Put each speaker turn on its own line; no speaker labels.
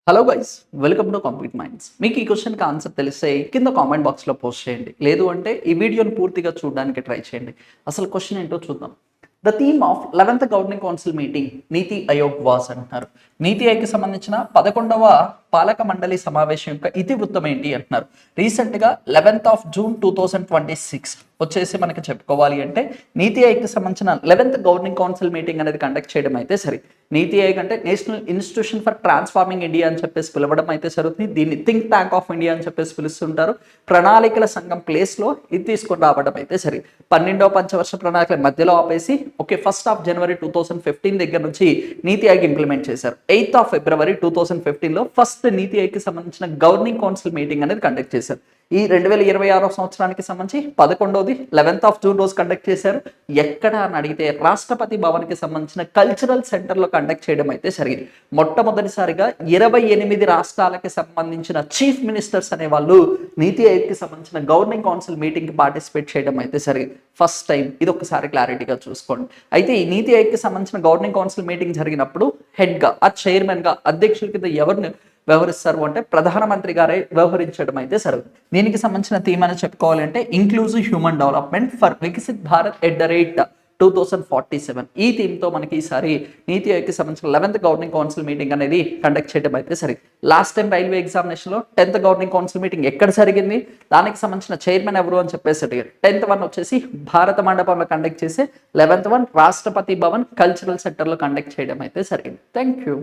Hello guys, welcome to complete minds. మీకు ఈ క్వశ్చన్కి ఆన్సర్ తెలిస్తే కింద కామెంట్ బాక్స్లో పోస్ట్ చేయండి. లేదు అంటే ఈ వీడియోని పూర్తిగా చూడడానికి ట్రై చేయండి. అసలు క్వశ్చన్ ఏంటో చూద్దాం. The theme of 11th governing council meeting NITI Aayog was అంటున్నారు. నీతి ఆయోగ్కి సంబంధించిన 11వ పాలక మండలి సమావేశం యొక్క ఇతివృత్తం ఏంటి అంటున్నారు. రీసెంట్గా 11th June 2026 వచ్చేసి మనకి చెప్పుకోవాలి అంటే నీతి ఆయోగ్కి సంబంధించిన 11th గవర్నింగ్ కౌన్సిల్ మీటింగ్ అనేది కండక్ట్ చేయడం అయితే సరే. నీతి ఆయోగ్ అంటే national institution for transforming India అని చెప్పేసి పిలవడం అయితే జరుగుతుంది. దీన్ని థింక్ ట్యాంక్ ఆఫ్ ఇండియా అని చెప్పేసి పిలుస్తుంటారు. ప్రణాళికల సంఘం ప్లేస్లో ఇది తీసుకొని రావడం అయితే సరే. 12వ పంచవర్ష ప్రణాళికల మధ్యలో ఆపేసి 1 January 2015 దగ్గర నుంచి నీతి ఆయోగ్ ఇంప్లిమెంట్ చేశారు. 8 February 2015లో ఫస్ట్ నీతి ఆయోగ్కి సంబంధించిన గవర్నింగ్ కౌన్సిల్ మీటింగ్ అనేది కండక్ట్ చేశారు. ఈ 2026 సంవత్సరానికి సంబంధించి 11వది 11th June రోజు కండక్ట్ చేశారు. ఎక్కడ అని అడిగితే రాష్ట్రపతి భవన్కి సంబంధించిన కల్చరల్ సెంటర్లో కండక్ట్ చేయడం అయితే జరిగింది. మొట్టమొదటిసారిగా 28 రాష్ట్రాలకి సంబంధించిన చీఫ్ మినిస్టర్స్ అనే వాళ్ళు నీతి ఆయోగ్కి సంబంధించిన గవర్నింగ్ కౌన్సిల్ మీటింగ్కి పార్టిసిపేట్ చేయడం అయితే జరిగింది. ఫస్ట్ టైం, ఇది ఒకసారి క్లారిటీగా చూసుకోండి. అయితే ఈ నీతి ఆయోగ్కి సంబంధించిన గవర్నింగ్ కౌన్సిల్ మీటింగ్ జరిగినప్పుడు హెడ్గా చైర్మన్గా అధ్యక్షుల కింద ఎవరిని వ్యవహరిస్తారు అంటే ప్రధానమంత్రి గారే వ్యవహరించడం అయితే జరుగుతుంది. దీనికి సంబంధించిన థీమ్ అని చెప్పుకోవాలంటే inclusive human development for Viksit Bharat @ 2047. ఈ థీమ్తో మనకి ఈసారి నీతి ఆయోగ్కి సంబంధించిన 11th గవర్నింగ్ కౌన్సిల్ మీటింగ్ అనేది కండక్ట్ చేయడం అయితే సరే. లాస్ట్ టైం రైల్వే ఎగ్జామినేషన్లో 10th గవర్నింగ్ కౌన్సిల్ మీటింగ్ ఎక్కడ జరిగింది, దానికి సంబంధించిన చైర్మన్ ఎవరు అని చెప్పేసి అడిగారు. 10th వచ్చేసి భారత మండపంలో కండక్ట్ చేసి 11th రాష్ట్రపతి భవన్ కల్చరల్ సెంటర్లో కండక్ట్ చేయడం అయితే జరిగింది. Thank you.